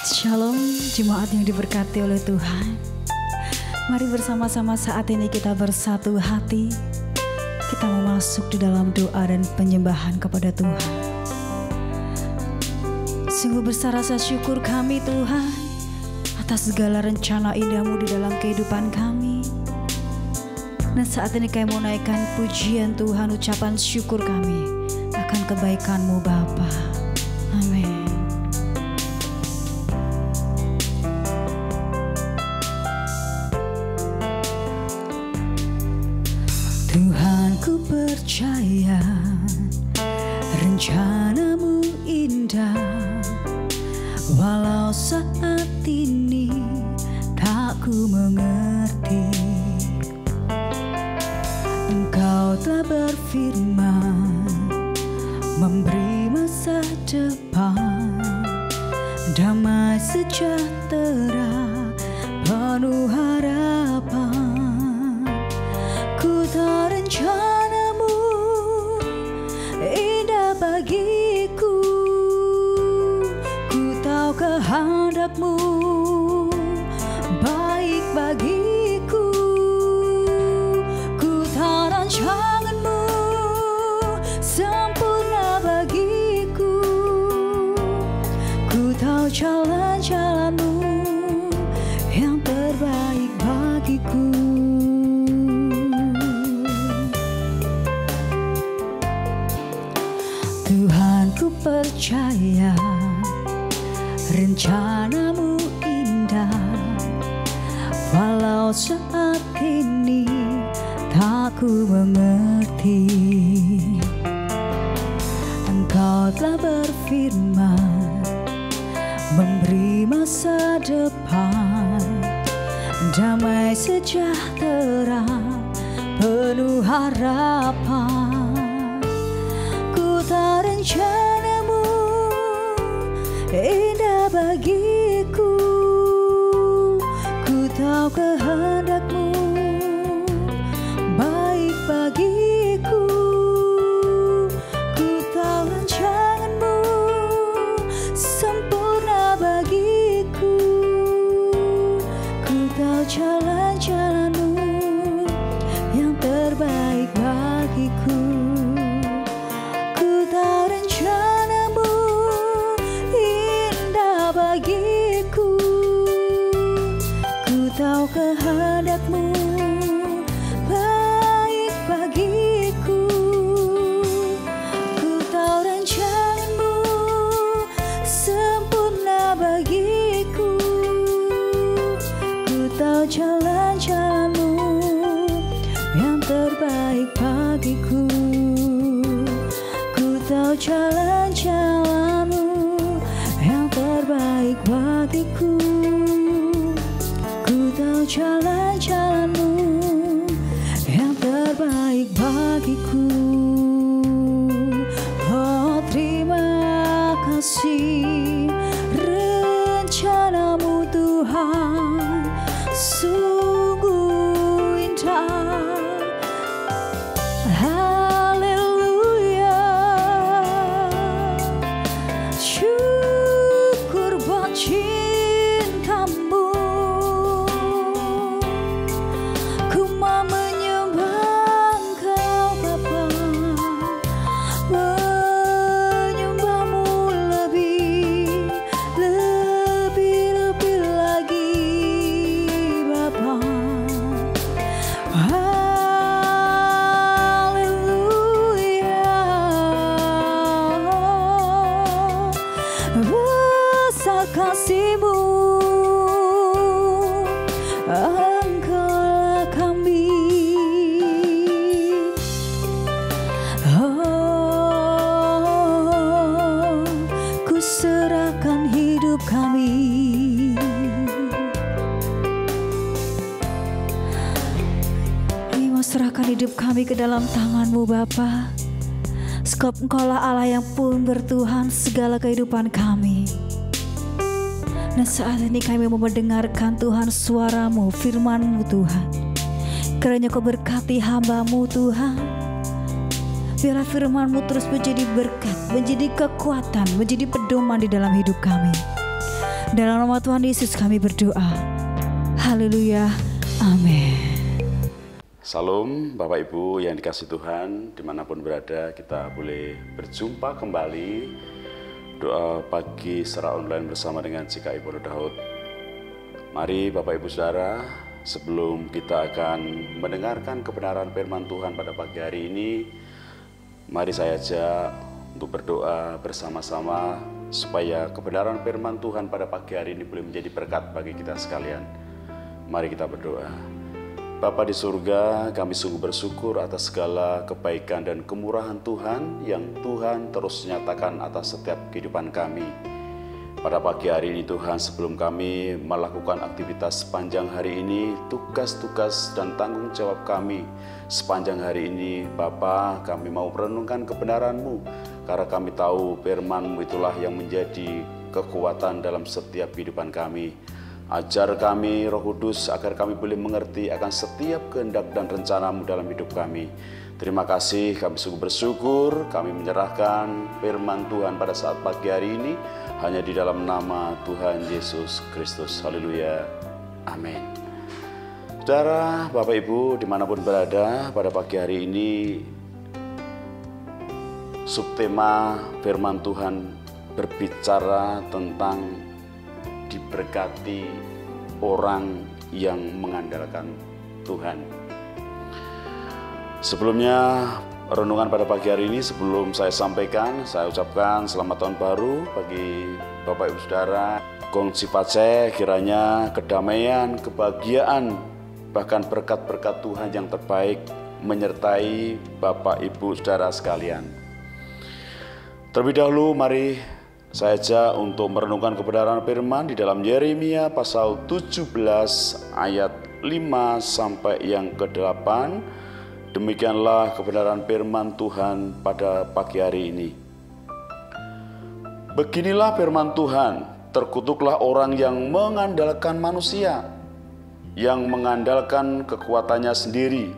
Shalom jemaat yang diberkati oleh Tuhan. Mari bersama-sama saat ini kita bersatu hati. Kita mau masuk di dalam doa dan penyembahan kepada Tuhan. Sungguh besar rasa syukur kami Tuhan atas segala rencana indah-Mu di dalam kehidupan kami. Dan saat ini kami mau naikkan pujian Tuhan, ucapan syukur kami akan kebaikan-Mu Bapa. Amin. Tuhan, ku percaya rencana-Mu indah, walau saat ini tak ku mengerti. Engkau telah berfirman, memberi masa depan, damai sejahtera, penuh harapan. Ku tahu rencana-Mu indah bagiku, ku tahu kehendak-Mu baik bagiku. Ku tahu rancangan-Mu sempurna bagiku, ku tahu jalan-jalan-Mu yang terbaik bagiku. Tuhan, ku percaya rencana-Mu indah, walau saat ini tak ku mengerti. Engkau telah berfirman, memberi masa depan, damai sejahtera, penuh harapan. Ku tahu rencana-Mu indah bagiku, ku tahu kehendak-Mu baik bagiku. Ku tahu rancangan-Mu sempurna bagiku, ku tahu jalan-jalan-Mu yang terbaik bagiku. Ku tahu rencana-Mu indah bagiku, ku tahu kehendak-Mu baik bagiku. Ku tahu rancangan-Mu sempurna bagiku, ku tahu jalan-jalan-Mu yang terbaik bagiku. Ku tahu jalan-jalan-Mu yang terbaik bagiku, ku tahu jalan-jalan-Mu yang terbaik bagiku. Oh, terima kasih rencana-Mu Tuhan sungguh indah. Haleluya, syukur buat cinta-Mu. Ku mau menyembah Engkau Bapa, menyembah-Mu lebih lagi Bapa. Haleluya, besar kasih-Mu, Engkaulah kami. Oh, ku serahkan hidup kami. Kami mau serahkan hidup kami ke dalam tangan-Mu Bapa. Sebab Engkaulah Allah yang pun bertuhan segala kehidupan kami. Dan saat ini kami mau mendengarkan Tuhan suara-Mu, firman-Mu Tuhan. Kiranya Kau berkati hamba-Mu Tuhan. Biarlah firman-Mu terus menjadi berkat, menjadi kekuatan, menjadi pedoman di dalam hidup kami. Dalam nama Tuhan Yesus kami berdoa. Haleluya. Amin. Salam Bapak Ibu yang dikasihi Tuhan, dimanapun berada kita boleh berjumpa kembali doa pagi secara online bersama dengan GKI Pondok Daud. Mari Bapak Ibu Saudara, sebelum kita akan mendengarkan kebenaran firman Tuhan pada pagi hari ini, mari saya ajak untuk berdoa bersama-sama supaya kebenaran firman Tuhan pada pagi hari ini boleh menjadi berkat bagi kita sekalian. Mari kita berdoa. Bapa di surga, kami sungguh bersyukur atas segala kebaikan dan kemurahan Tuhan yang Tuhan terus nyatakan atas setiap kehidupan kami. Pada pagi hari ini Tuhan, sebelum kami melakukan aktivitas sepanjang hari ini, tugas-tugas dan tanggung jawab kami sepanjang hari ini, Bapa, kami mau merenungkan kebenaran-Mu, karena kami tahu firman-Mu itulah yang menjadi kekuatan dalam setiap kehidupan kami. Ajar kami Roh Kudus agar kami boleh mengerti akan setiap kehendak dan rencana-Mu dalam hidup kami. Terima kasih, kami sungguh bersyukur, kami menyerahkan firman Tuhan pada saat pagi hari ini hanya di dalam nama Tuhan Yesus Kristus. Haleluya. Amin. Saudara, Bapak Ibu dimanapun berada, pada pagi hari ini subtema firman Tuhan berbicara tentang diberkati orang yang mengandalkan Tuhan. Sebelumnya, renungan pada pagi hari ini sebelum saya sampaikan, saya ucapkan selamat tahun baru bagi Bapak Ibu Saudara. Gong Cipace, kiranya kedamaian, kebahagiaan, bahkan berkat-berkat Tuhan yang terbaik menyertai Bapak Ibu Saudara sekalian. Terlebih dahulu, mari saya ajak untuk merenungkan kebenaran firman di dalam Yeremia pasal 17 ayat 5 sampai yang ke-8. Demikianlah kebenaran firman Tuhan pada pagi hari ini. Beginilah firman Tuhan, terkutuklah orang yang mengandalkan manusia, yang mengandalkan kekuatannya sendiri,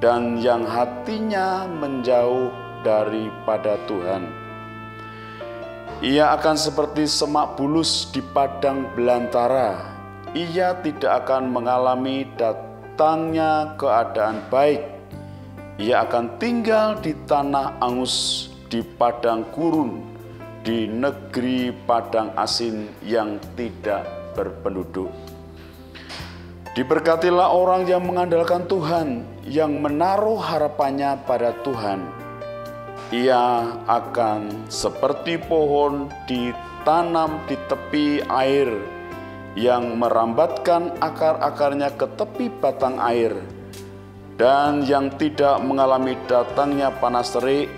dan yang hatinya menjauh daripada Tuhan. Ia akan seperti semak bulus di padang belantara. Ia tidak akan mengalami datangnya keadaan baik. Ia akan tinggal di tanah angus, di padang gurun, di negeri padang asin yang tidak berpenduduk. Diberkatilah orang yang mengandalkan Tuhan, yang menaruh harapannya pada Tuhan. Ia akan seperti pohon ditanam di tepi air, yang merambatkan akar-akarnya ke tepi batang air, dan yang tidak mengalami datangnya panas terik,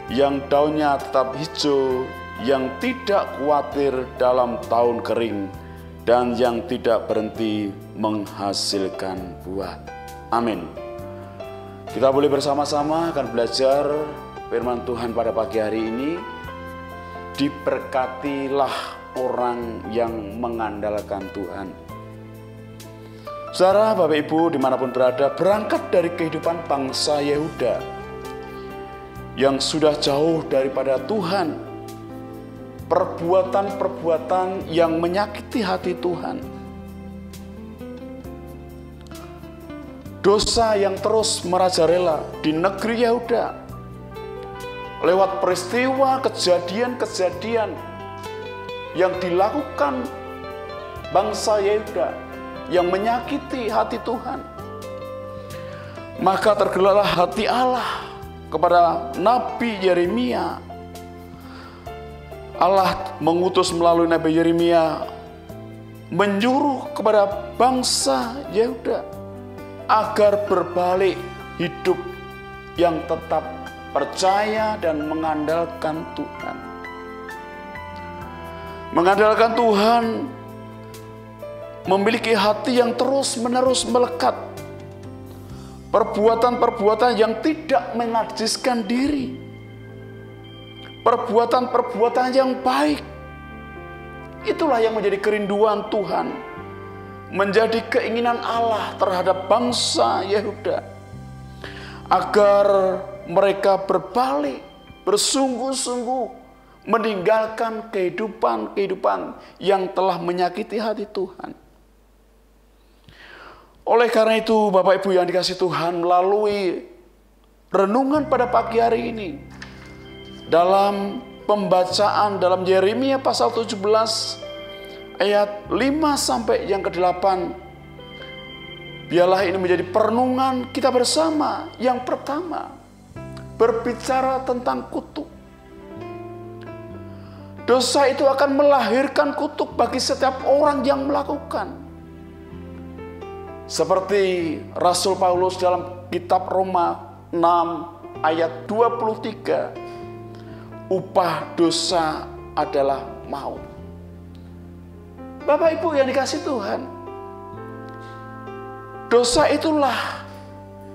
yang daunnya tetap hijau, yang tidak khawatir dalam tahun kering, dan yang tidak berhenti menghasilkan buah. Amin. Kita boleh bersama-sama akan belajar firman Tuhan pada pagi hari ini. Diberkatilah orang yang mengandalkan Tuhan. Saudara, Bapak Ibu dimanapun berada, berangkat dari kehidupan bangsa Yehuda yang sudah jauh daripada Tuhan, perbuatan-perbuatan yang menyakiti hati Tuhan, dosa yang terus merajalela di negeri Yehuda, lewat peristiwa kejadian-kejadian yang dilakukan bangsa Yehuda yang menyakiti hati Tuhan. Maka tergeraklah hati Allah kepada Nabi Yeremia. Allah mengutus melalui Nabi Yeremia menyuruh kepada bangsa Yehuda agar berbalik hidup yang tetap percaya dan mengandalkan Tuhan. Mengandalkan Tuhan memiliki hati yang terus-menerus melekat. Perbuatan-perbuatan yang tidak menajiskan diri. Perbuatan-perbuatan yang baik. Itulah yang menjadi kerinduan Tuhan. Menjadi keinginan Allah terhadap bangsa Yehuda. Agar mereka berbalik, bersungguh-sungguh meninggalkan kehidupan yang telah menyakiti hati Tuhan. Oleh karena itu, Bapak Ibu yang dikasihi Tuhan, melalui renungan pada pagi hari ini, dalam pembacaan dalam Yeremia pasal 17 ayat 5 sampai yang ke-8, biarlah ini menjadi perenungan kita bersama. Yang pertama, berbicara tentang kutuk. Dosa itu akan melahirkan kutuk bagi setiap orang yang melakukan. Seperti Rasul Paulus dalam kitab Roma 6 ayat 23, upah dosa adalah maut. Bapak Ibu yang dikasihi Tuhan, dosa itulah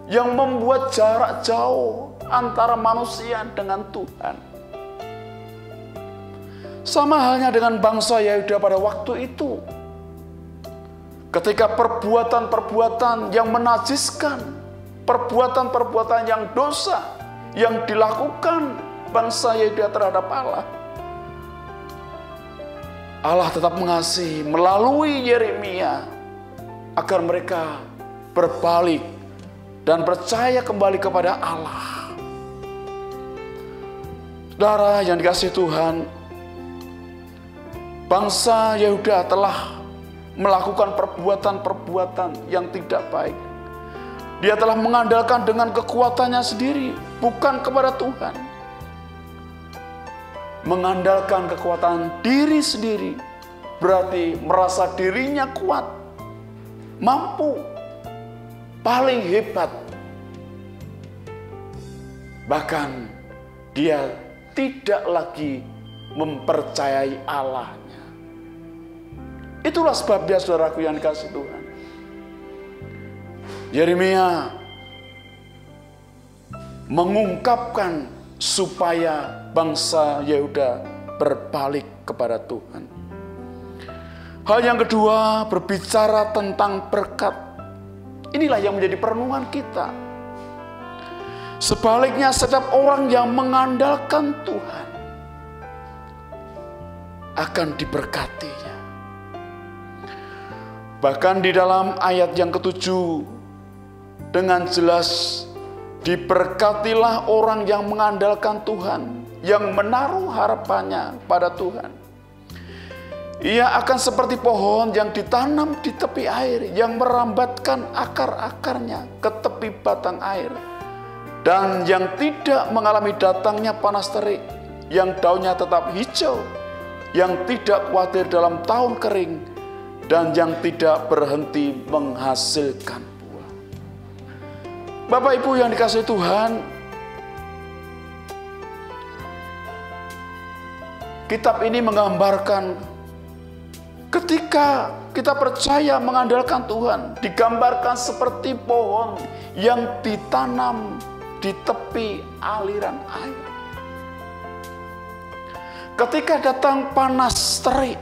yang membuat jarak jauh antara manusia dengan Tuhan. Sama halnya dengan bangsa Yehuda pada waktu itu. Ketika perbuatan-perbuatan yang menajiskan, perbuatan-perbuatan yang dosa yang dilakukan bangsa Yehuda terhadap Allah, Allah tetap mengasihi melalui Yeremia agar mereka berbalik dan percaya kembali kepada Allah. Saudara yang dikasihi Tuhan, bangsa Yehuda telah melakukan perbuatan-perbuatan yang tidak baik. Dia telah mengandalkan dengan kekuatannya sendiri, bukan kepada Tuhan. Mengandalkan kekuatan diri sendiri berarti merasa dirinya kuat, mampu, paling hebat. Bahkan dia tidak lagi mempercayai Allah. Itulah sebabnya, saudaraku yang dikasihi Tuhan, Yeremia mengungkapkan supaya bangsa Yehuda berbalik kepada Tuhan. Hal yang kedua, berbicara tentang berkat. Inilah yang menjadi perenungan kita. Sebaliknya, setiap orang yang mengandalkan Tuhan akan diberkatinya. Bahkan di dalam ayat yang ke-7 dengan jelas, diberkatilah orang yang mengandalkan Tuhan, yang menaruh harapannya pada Tuhan. Ia akan seperti pohon yang ditanam di tepi air, yang merambatkan akar-akarnya ke tepi batang air, dan yang tidak mengalami datangnya panas terik, yang daunnya tetap hijau, yang tidak khawatir dalam tahun kering, dan yang tidak berhenti menghasilkan buah. Bapak Ibu yang dikasihi Tuhan, kitab ini menggambarkan ketika kita percaya mengandalkan Tuhan, digambarkan seperti pohon yang ditanam di tepi aliran air. Ketika datang panas terik,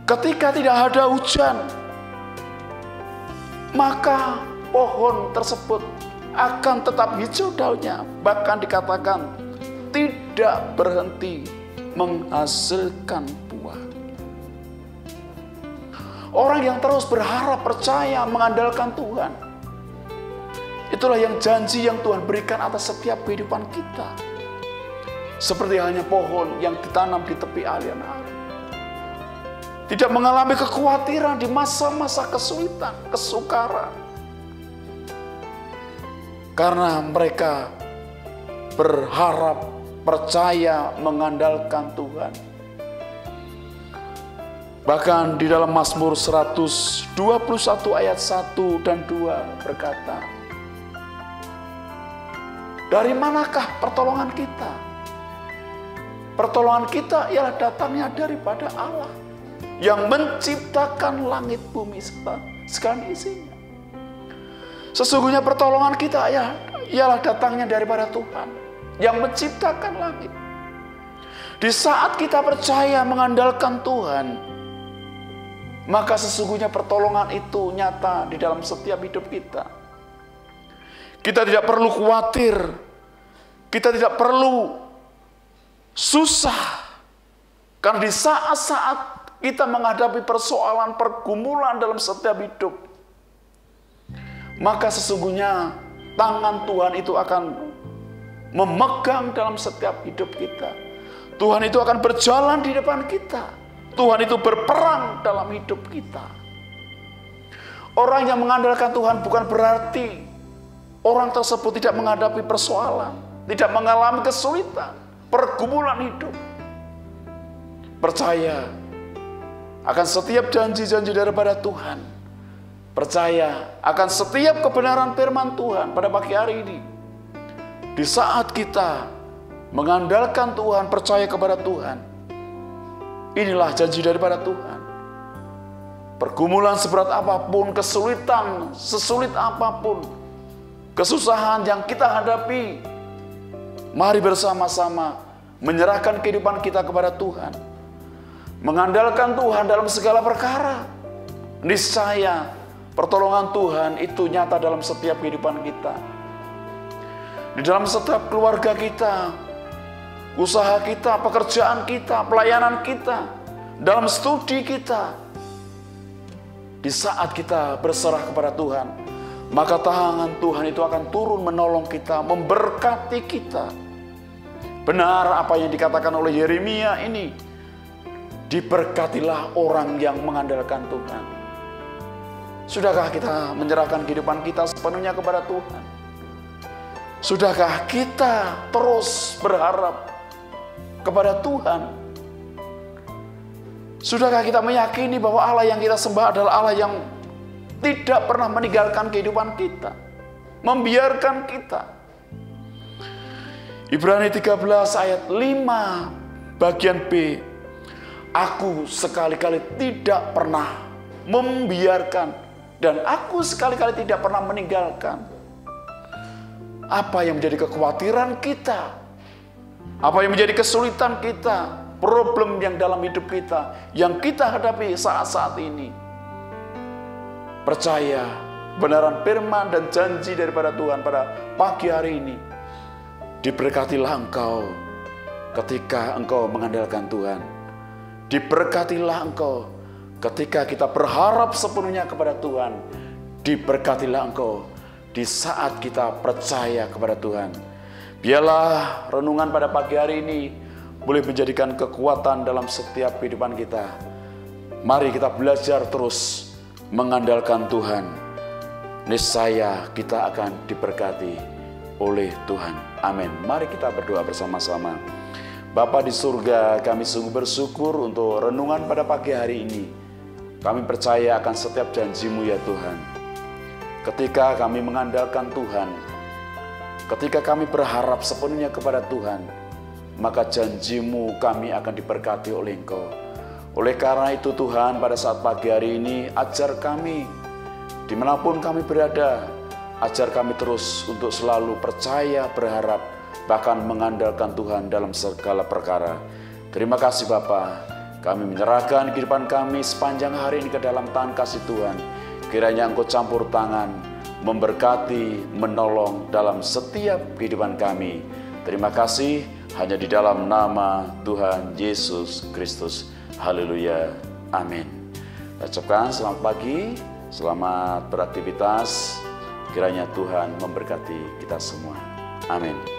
ketika tidak ada hujan, maka pohon tersebut akan tetap hijau daunnya. Bahkan dikatakan tidak berhenti menghasilkan buah. Orang yang terus berharap, percaya, mengandalkan Tuhan, itulah yang janji yang Tuhan berikan atas setiap kehidupan kita. Seperti halnya pohon yang ditanam di tepi aliran air. Tidak mengalami kekhawatiran di masa-masa kesulitan, kesukaran. Karena mereka berharap, percaya, mengandalkan Tuhan. Bahkan di dalam Mazmur 121 ayat 1 dan 2 berkata, dari manakah pertolongan kita? Pertolongan kita ialah datangnya daripada Allah yang menciptakan langit bumi serta segala isinya. Sesungguhnya pertolongan kita ialah datangnya daripada Tuhan yang menciptakan langit. Di saat kita percaya mengandalkan Tuhan, maka sesungguhnya pertolongan itu nyata di dalam setiap hidup kita. Kita tidak perlu khawatir, Kita tidak perlu susah. Karena di saat-saat kita menghadapi persoalan, pergumulan dalam setiap hidup, maka sesungguhnya tangan Tuhan itu akan memegang dalam setiap hidup kita. Tuhan itu akan berjalan di depan kita. Tuhan itu berperang dalam hidup kita. Orang yang mengandalkan Tuhan bukan berarti orang tersebut tidak menghadapi persoalan, tidak mengalami kesulitan, pergumulan hidup. Percaya akan setiap janji-janji daripada Tuhan. Percaya akan setiap kebenaran firman Tuhan pada pagi hari ini. Di saat kita mengandalkan Tuhan, percaya kepada Tuhan, inilah janji daripada Tuhan. Pergumulan seberat apapun, kesulitan sesulit apapun, kesusahan yang kita hadapi, mari bersama-sama menyerahkan kehidupan kita kepada Tuhan. Mengandalkan Tuhan dalam segala perkara. Niscaya pertolongan Tuhan itu nyata dalam setiap kehidupan kita. Di dalam setiap keluarga kita, usaha kita, pekerjaan kita, pelayanan kita, dalam studi kita. Di saat kita berserah kepada Tuhan, maka tangan Tuhan itu akan turun menolong kita, memberkati kita. Benar apa yang dikatakan oleh Yeremia ini, diberkatilah orang yang mengandalkan Tuhan. Sudahkah kita menyerahkan kehidupan kita sepenuhnya kepada Tuhan? Sudahkah kita terus berharap kepada Tuhan? Sudahkah kita meyakini bahwa Allah yang kita sembah adalah Allah yang tidak pernah meninggalkan kehidupan kita, membiarkan kita? Ibrani 13 ayat 5 bagian B, aku sekali-kali tidak pernah membiarkan dan aku sekali-kali tidak pernah meninggalkan. Apa yang menjadi kekhawatiran kita, apa yang menjadi kesulitan kita, problem yang dalam hidup kita, yang kita hadapi saat-saat ini. Percaya benaran firman dan janji daripada Tuhan pada pagi hari ini. Diberkatilah engkau ketika engkau mengandalkan Tuhan. Diberkatilah engkau ketika kita berharap sepenuhnya kepada Tuhan. Diberkatilah engkau di saat kita percaya kepada Tuhan. Biarlah renungan pada pagi hari ini boleh menjadikan kekuatan dalam setiap kehidupan kita. Mari kita belajar terus mengandalkan Tuhan. Niscaya kita akan diberkati oleh Tuhan. Amin. Mari kita berdoa bersama-sama. Bapa di surga, kami sungguh bersyukur untuk renungan pada pagi hari ini. Kami percaya akan setiap janji-Mu ya Tuhan. Ketika kami mengandalkan Tuhan, ketika kami berharap sepenuhnya kepada Tuhan, maka janji-Mu kami akan diberkati oleh Engkau. Oleh karena itu Tuhan, pada saat pagi hari ini, ajar kami, dimanapun kami berada, ajar kami terus untuk selalu percaya, berharap, bahkan mengandalkan Tuhan dalam segala perkara. Terima kasih Bapa, kami menyerahkan kehidupan kami sepanjang hari ini ke dalam tangan kasih Tuhan. Kiranya Engkau campur tangan, memberkati, menolong dalam setiap kehidupan kami. Terima kasih, hanya di dalam nama Tuhan Yesus Kristus. Haleluya. Amin. Kita ucapkan selamat pagi, selamat beraktivitas. Kiranya Tuhan memberkati kita semua. Amin.